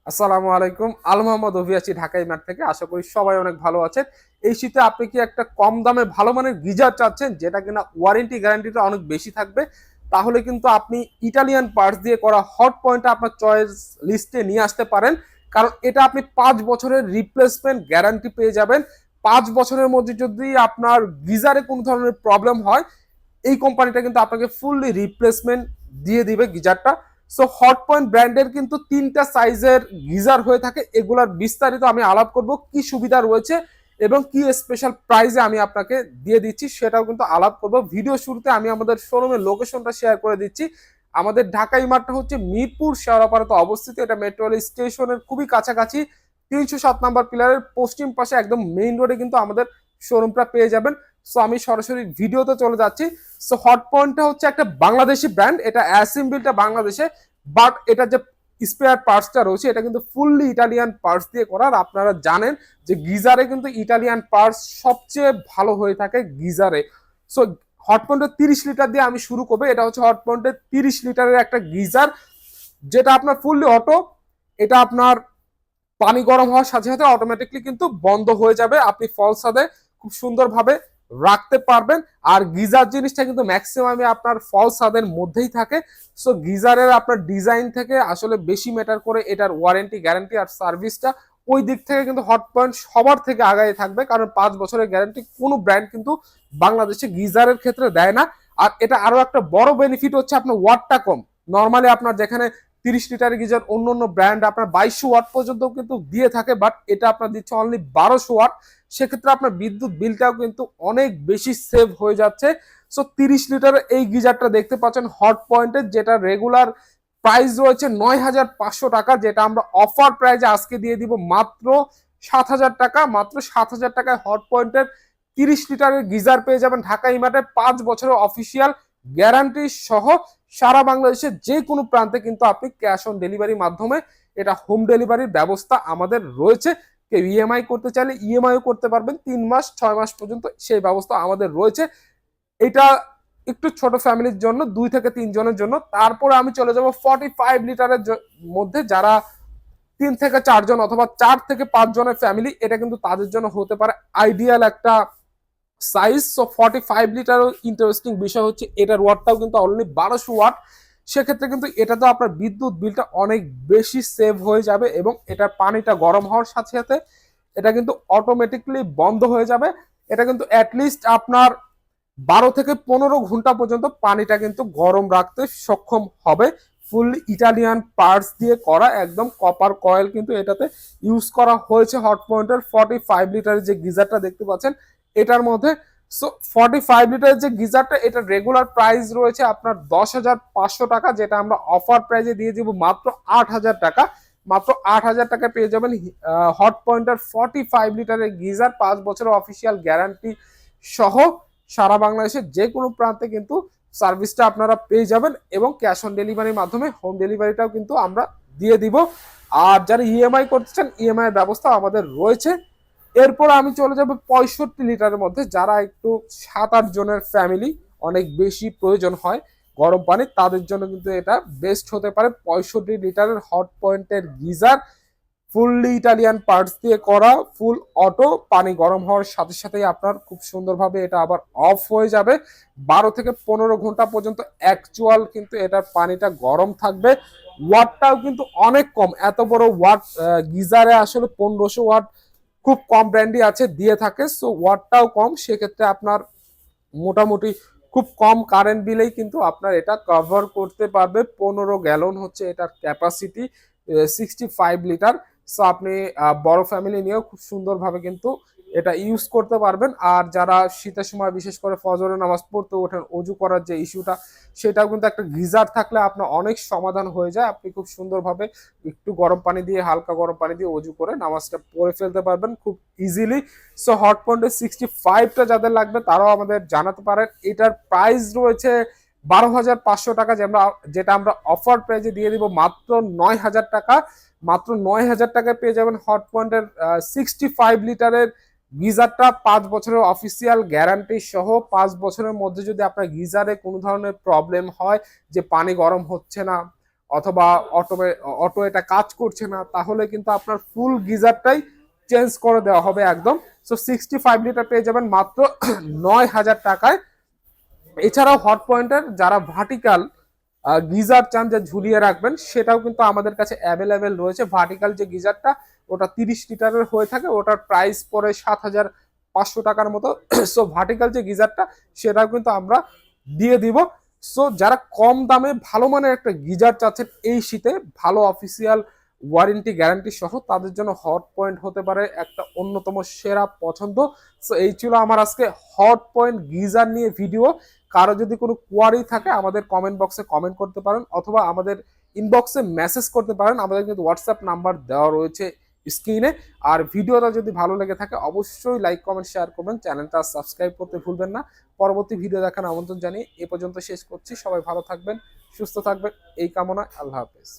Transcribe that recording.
আসসালামু আলাইকুম। আল মোহাম্মদ অভি আছি ঢাকাই মাঠ থেকে। আশা করি সবাই অনেক ভালো আছেন। এই শীতে আপনি কি একটা কম দামে ভালো মানের গিজার চাচ্ছেন যেটা কিনা ওয়ারেন্টি গ্যারান্টিটা অনেক বেশি থাকবে, তাহলে কিন্তু আপনি ইটালিয়ান পার্টস দিয়ে করা হট পয়েন্টটা আপনার চয়েস লিস্টে নিয়ে আসতে পারেন। কারণ এটা আপনি 5 বছরের রিপ্লেসমেন্ট গ্যারান্টি পেয়ে যাবেন। 5 বছরের মধ্যে যদি আপনার গিজারে কোনো ধরনের প্রবলেম হয়, এই কোম্পানিটা কিন্তু আপনাকে ফুললি রিপ্লেসমেন্ট দিয়ে দিবে গিজারটা। সো হট পয়েন্ট ব্র্যান্ডের কিন্তু 3টা সাইজের গিজার হয়ে থাকে। এগুলার বিস্তারিত আমি আলাপ করব, কি সুবিধা রয়েছে এবং কি স্পেশাল প্রাইসে আমি আপনাকে দিয়ে দিচ্ছি সেটাও কিন্তু আলাপ করব। ভিডিও শুরুতে আমি আমাদের শোরুমের লোকেশনটা শেয়ার করে দিচ্ছি। আমাদের ঢাকা ইমারটা হচ্ছে মিরপুর শেওড়াপাড়াতে অবস্থিত। এটা মেট্রো রেল স্টেশনের খুবই কাছাকাছি। 307 নম্বর পিলারের পশ্চিম পাশে একদম মেইন রোডে কিন্তু আমাদের শোরুমটা পেয়ে যাবেন। সো আমি সরাসরি ভিডিওতে চলে যাচ্ছি। সো হট পয়েন্টটা হচ্ছে একটা বাংলাদেশি ব্র্যান্ড। এটা অ্যাসেম্বলটা বাংলাদেশে, বাট এটা যে স্পেয়ার পার্টসটা রয়েছে এটা কিন্তু ফুললি ইটালিয়ান পার্টস দিয়ে করা। আর আপনারা জানেন যে গিজারে কিন্তু ইটালিয়ান পার্টস সবচেয়ে ভালো হয়ে থাকে গিজারে। সো হট পয়েন্টের 30 লিটার দিয়ে আমি শুরু করবো। এটা হচ্ছে হট পয়েন্টের 30 লিটারের একটা গিজার, যেটা আপনার ফুললি অটো। এটা আপনার পানি গরম হওয়ার সাথে সাথে অটোমেটিকলি কিন্তু বন্ধ হয়ে যাবে। আপনি ফল ছাদে খুব সুন্দরভাবে রাখতে পারবেন। আর গিজার জিনিসটা কিন্তু ম্যাক্সিমামে আপনার ফল ছাদের মধ্যেই থাকে। সো গিজারের আপনার ডিজাইন থেকে আসলে বেশি ম্যাটার করে এটার ওয়ারেন্টি গ্যারান্টি আর সার্ভিসটা। ওই দিক থেকে কিন্তু হট পয়েন্ট সবার থেকে আগায় থাকবে, কারণ 5 বছরের গ্যারান্টি কোনো ব্র্যান্ড কিন্তু বাংলাদেশে গিজারের ক্ষেত্রে দেয় না। আর এটা আরো একটা বড় বেনিফিট হচ্ছে আপনার ওয়াটটা কম। নর্মালি আপনার যেখানে 30 লিটার গিজার অন্য অন্য ব্র্যান্ড আপনার 2200 ওয়াট পর্যন্ত কিন্তু দিয়ে থাকে, বাট এটা আপনার দিচ্ছে অনলি 1200 ওয়াট। সেক্ষেত্রে আপনার বিদ্যুৎ বিলটাও কিন্তু অনেক বেশি সেভ হয়ে যাচ্ছে। সো 30 লিটারের এই গিজারটা দেখতে পাচ্ছেন হট পয়েন্টের, যেটা রেগুলার প্রাইস রয়েছে 9500 টাকা, যেটা আমরা অফার প্রাইজে আজকে দিয়ে দিব মাত্র 7000 টাকা। মাত্র 7000 টাকায় হট পয়েন্টের 30 লিটারের গিজার পেয়ে যাবেন ঢাকা ইমার্টের 5 বছরের অফিসিয়াল গ্যারান্টি সহ। সারা বাংলাদেশের যে কোনো প্রান্তে কিন্তু আপনি ক্যাশ অন ডেলিভারির মাধ্যমে এটা হোম ডেলিভারির ব্যবস্থা আমাদের রয়েছে। কেউ ইএমআই করতে চাইলে ইএমআইও করতে পারবেন, 3 মাস 6 মাস পর্যন্ত সেই ব্যবস্থা আমাদের রয়েছে। এটা একটু ছোট ফ্যামিলির জন্য, 2 থেকে 3 জনের জন্য। তারপরে আমি চলে যাব 45 লিটারের মধ্যে, যারা 3 থেকে 4 জন অথবা 4 থেকে 5 জনের ফ্যামিলি, এটা কিন্তু তাদের জন্য হতে পারে আইডিয়াল একটা সাইজ। সো 45 লিটার ইন্টারেস্টিং বিষয় হচ্ছে এটার ওয়াটটাও কিন্তু অলরেডি 1200 ওয়াট। সেক্ষেত্রে কিন্তু এটা তো আপনার বিদ্যুৎ বিলটা অনেক বেশি সেভ হয়ে যাবে এবং এটার পানিটা গরম হওয়ার সাথে সাথে এটা কিন্তু অটোমেটিকলি বন্ধ হয়ে যাবে। এটা কিন্তু অ্যাটলিস্ট আপনার 12 থেকে 15 ঘন্টা পর্যন্ত পানিটা কিন্তু গরম রাখতে সক্ষম হবে। ফুল ইটালিয়ান পার্টস দিয়ে করা, একদম কপার কয়েল কিন্তু এটাতে ইউজ করা হয়েছে। হট পয়েন্টের 45 লিটারের যে গিজারটা দেখতে পাচ্ছেন এটার মধ্যে। সো 45 লিটারের যে গিজারটা, এটা রেগুলার প্রাইস রয়েছে আপনার 10,500 টাকা, যেটা আমরা অফার প্রাইজে দিয়ে দিব মাত্র 8,000 টাকা। মাত্র 8,000 টাকা পেয়ে যাবেন হট পয়েন্টের 45 লিটারের গিজার, 5 বছরের অফিসিয়াল গ্যারান্টি সহ। সারা বাংলাদেশের যে কোনো প্রান্তে কিন্তু সার্ভিসটা আপনারা পেয়ে যাবেন এবং ক্যাশ অন ডেলিভারির মাধ্যমে হোম ডেলিভারিটাও কিন্তু আমরা দিয়ে দিব। আর যারা ইএমআই করতে চান, ইএমআই এর ব্যবস্থা আমাদের রয়েছে। এরপর আমি চলে যাব 65 লিটারের মধ্যে, যারা একটু 7-8 জনের ফ্যামিলি, অনেক বেশি প্রয়োজন হয় গরম পানি, তাদের জন্য কিন্তু এটা বেস্ট হতে পারে। 65 লিটারের হট পয়েন্টের গিজার, ফুললি ইটালিয়ান পার্টস দিয়ে করা, ফুল অটো। পানি গরম হওয়ার সাথে সাথেই আপনার খুব সুন্দরভাবে এটা আবার অফ হয়ে যাবে। 12 থেকে 15 ঘন্টা পর্যন্ত অ্যাকচুয়াল কিন্তু এটার পানিটা গরম থাকবে। ওয়াটটাও কিন্তু অনেক কম। এত বড় ওয়াট গিজারে আসলে 1500 ওয়াট খুব কম ব্র্যান্ডই আছে দিয়ে থাকে। সো ওয়াটটাও কম, সেক্ষেত্রে আপনার মোটামুটি খুব কম কারেন্ট বিলেই কিন্তু আপনার এটা কভার করতে পারবে। 15 গ্যালন হচ্ছে এটার ক্যাপাসিটি, 65 লিটার। সো আপনি বড় ফ্যামিলি নিয়েও খুব সুন্দরভাবে কিন্তু এটা ইউজ করতে পারবেন। আর যারা শীতের সময় বিশেষ করে ফজরের নামাজ পড়তে ওঠেন, অজু করার যে ইস্যুটা, সেটাও কিন্তু একটা গিজার থাকলে আপনার অনেক সমাধান হয়ে যায়। আপনি খুব সুন্দরভাবে একটু গরম পানি দিয়ে, হালকা গরম পানি দিয়ে অজু করে নামাজটা পড়ে ফেলতে পারবেন খুব ইজিলি। সো হট পয়েন্টের 65টা যাদের লাগবে তারাও আমাদের জানাতে পারেন। এটার প্রাইস রয়েছে 12,500 টাকা, যেটা আমরা অফার প্রাইজে দিয়ে দিব মাত্র 9,000 টাকা। মাত্র 9,000 টাকায় পেয়ে যাবেন হট পয়েন্টের 65 লিটারের গিজারটা, 5 বছরের অফিসিয়াল গ্যারান্টি সহ। 5 বছরের মধ্যে যদি আপনার গিজারে কোনো ধরনের প্রবলেম হয়, যে পানি গরম হচ্ছে না অথবা অটো এটা কাজ করছে না, তাহলে কিন্তু আপনার ফুল গিজারটাই চেঞ্জ করে দেওয়া হবে একদম। সো 65 লিটার পেয়ে যাবেন মাত্র 9,000 টাকায়। এছাড়াও হট পয়েন্টের যারা ভার্টিক্যাল গিজার চান যে ঝুলিয়ে রাখবেন, সেটাও কিন্তু আমাদের কাছে অ্যাভেলেবেল রয়েছে। ভার্টিক্যাল যে গিজারটা ওটা 30 লিটারের হয়ে থাকে, ওটার প্রাইস পড়ে 7,500 টাকার মতো। সো ভার্টিক্যাল যে গিজারটা সেটাও কিন্তু আমরা দিয়ে দিব। সো যারা কম দামে ভালো মানের একটা গিজার চাচ্ছেন এই শীতে, ভালো অফিসিয়াল ওয়ারেন্টি গ্যারান্টি সহ, তাদের জন্য হট পয়েন্ট হতে পারে একটা অন্যতম সেরা পছন্দ। সো এই ছিল আমার আজকে হট পয়েন্ট গিজার নিয়ে ভিডিও। কারো যদি কোনো কোয়ারি থাকে আমাদের কমেন্ট বক্সে কমেন্ট করতে পারেন, অথবা আমাদের ইনবক্সে মেসেজ করতে পারেন। আমাদের কিন্তু হোয়াটসঅ্যাপ নাম্বার দেওয়া রয়েছে স্ক্রিনে। আর ভিডিওটা যদি ভালো লেগে থাকে অবশ্যই লাইক কমেন্ট শেয়ার করবেন, চ্যানেলটা সাবস্ক্রাইব করতে ভুলবেন না। পরবর্তী ভিডিও দেখার আমন্ত্রণ জানিয়ে এ পর্যন্ত শেষ করছি। সবাই ভালো থাকবেন, সুস্থ থাকবেন এই কামনায়। আল্লাহ হাফেজ।